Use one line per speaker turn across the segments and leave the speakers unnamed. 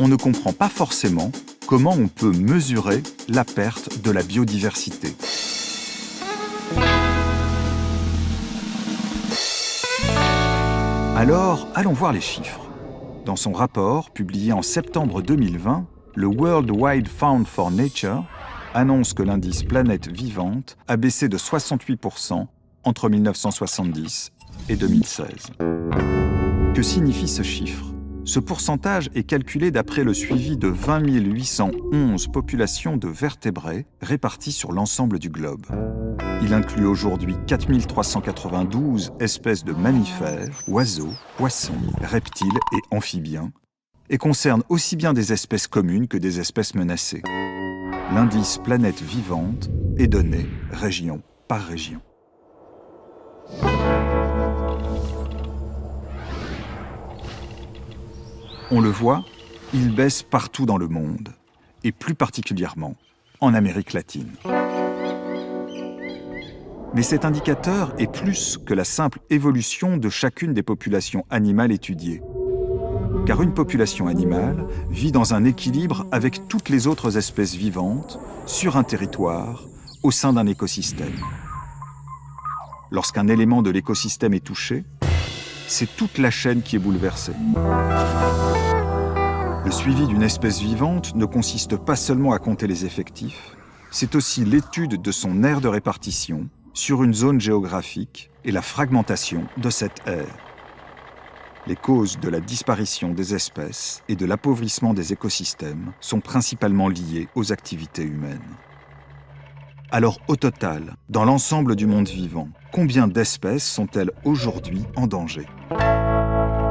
on ne comprend pas forcément comment on peut mesurer la perte de la biodiversité. Alors, allons voir les chiffres. Dans son rapport, publié en septembre 2020, le World Wide Fund for Nature annonce que l'indice Planète Vivante a baissé de 68% entre 1970 et 2016. Que signifie ce chiffre ? Ce pourcentage est calculé d'après le suivi de 20 811 populations de vertébrés réparties sur l'ensemble du globe. Il inclut aujourd'hui 4 392 espèces de mammifères, oiseaux, poissons, reptiles et amphibiens, et concerne aussi bien des espèces communes que des espèces menacées. L'indice Planète Vivante est donné région par région. On le voit, il baisse partout dans le monde, et plus particulièrement en Amérique latine. Mais cet indicateur est plus que la simple évolution de chacune des populations animales étudiées. Car une population animale vit dans un équilibre avec toutes les autres espèces vivantes, sur un territoire, au sein d'un écosystème. Lorsqu'un élément de l'écosystème est touché, c'est toute la chaîne qui est bouleversée. Le suivi d'une espèce vivante ne consiste pas seulement à compter les effectifs, c'est aussi l'étude de son aire de répartition sur une zone géographique et la fragmentation de cette aire. Les causes de la disparition des espèces et de l'appauvrissement des écosystèmes sont principalement liées aux activités humaines. Alors au total, dans l'ensemble du monde vivant, combien d'espèces sont-elles aujourd'hui en danger ?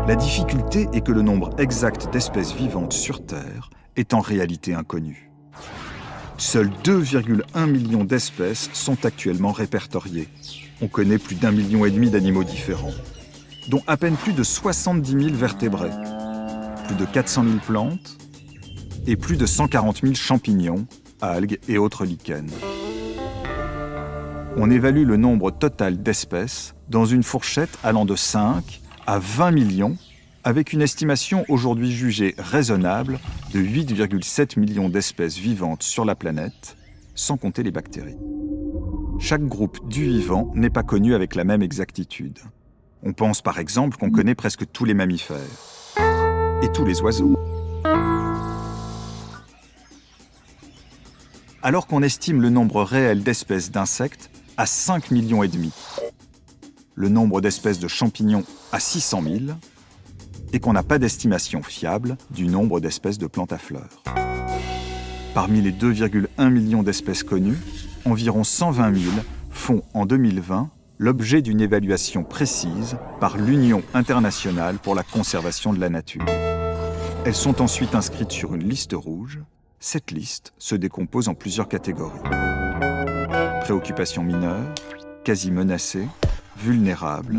La difficulté est que le nombre exact d'espèces vivantes sur Terre est en réalité inconnu. Seuls 2,1 millions d'espèces sont actuellement répertoriées. On connaît plus d'1,5 million d'animaux différents, dont à peine plus de 70 000 vertébrés, plus de 400 000 plantes et plus de 140 000 champignons, algues et autres lichens. On évalue le nombre total d'espèces dans une fourchette allant de 5 à 20 millions, avec une estimation aujourd'hui jugée raisonnable de 8,7 millions d'espèces vivantes sur la planète, sans compter les bactéries. Chaque groupe du vivant n'est pas connu avec la même exactitude. On pense par exemple qu'on connaît presque tous les mammifères et tous les oiseaux. Alors qu'on estime le nombre réel d'espèces d'insectes à 5,5 millions, le nombre d'espèces de champignons à 600 000, et qu'on n'a pas d'estimation fiable du nombre d'espèces de plantes à fleurs. Parmi les 2,1 millions d'espèces connues, environ 120 000 font en 2020 l'objet d'une évaluation précise par l'Union internationale pour la conservation de la nature. Elles sont ensuite inscrites sur une liste rouge. Cette liste se décompose en plusieurs catégories. Préoccupations mineures, quasi menacées, vulnérables,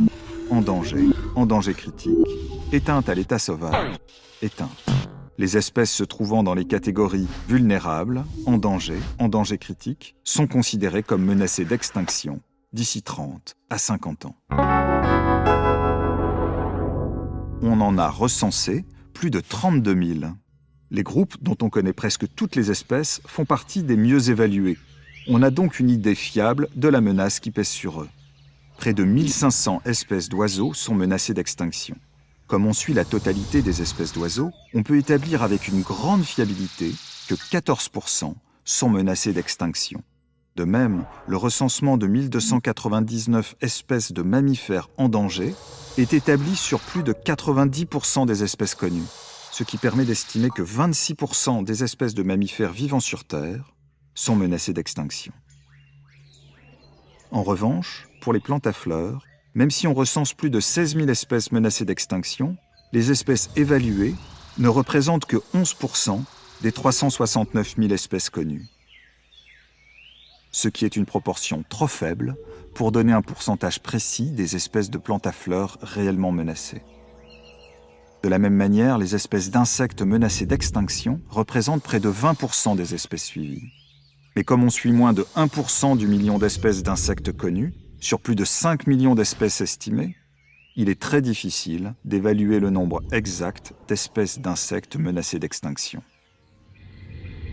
en danger critique, éteinte à l'état sauvage, éteinte. Les espèces se trouvant dans les catégories vulnérables, en danger critique, sont considérées comme menacées d'extinction d'ici 30 à 50 ans. On en a recensé plus de 32 000. Les groupes, dont on connaît presque toutes les espèces, font partie des mieux évalués. On a donc une idée fiable de la menace qui pèse sur eux. Près de 1500 espèces d'oiseaux sont menacées d'extinction. Comme on suit la totalité des espèces d'oiseaux, on peut établir avec une grande fiabilité que 14% sont menacées d'extinction. De même, le recensement de 1299 espèces de mammifères en danger est établi sur plus de 90% des espèces connues, ce qui permet d'estimer que 26% des espèces de mammifères vivant sur Terre sont menacées d'extinction. En revanche, pour les plantes à fleurs, même si on recense plus de 16 000 espèces menacées d'extinction, les espèces évaluées ne représentent que 11% des 369 000 espèces connues. Ce qui est une proportion trop faible pour donner un pourcentage précis des espèces de plantes à fleurs réellement menacées. De la même manière, les espèces d'insectes menacées d'extinction représentent près de 20% des espèces suivies. Mais comme on suit moins de 1% du million d'espèces d'insectes connues, sur plus de 5 millions d'espèces estimées, il est très difficile d'évaluer le nombre exact d'espèces d'insectes menacées d'extinction.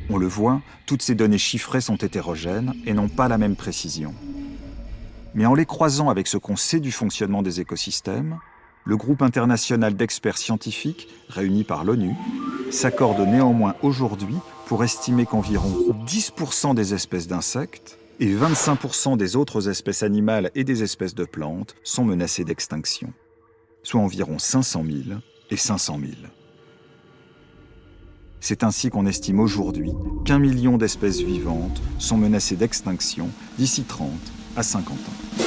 On le voit, toutes ces données chiffrées sont hétérogènes et n'ont pas la même précision. Mais en les croisant avec ce qu'on sait du fonctionnement des écosystèmes, le groupe international d'experts scientifiques, réuni par l'ONU, s'accorde néanmoins aujourd'hui pour estimer qu'environ 10% des espèces d'insectes et 25% des autres espèces animales et des espèces de plantes sont menacées d'extinction, soit environ 500 000 et 500 000. C'est ainsi qu'on estime aujourd'hui qu'1 million d'espèces vivantes sont menacées d'extinction d'ici 30 à 50 ans.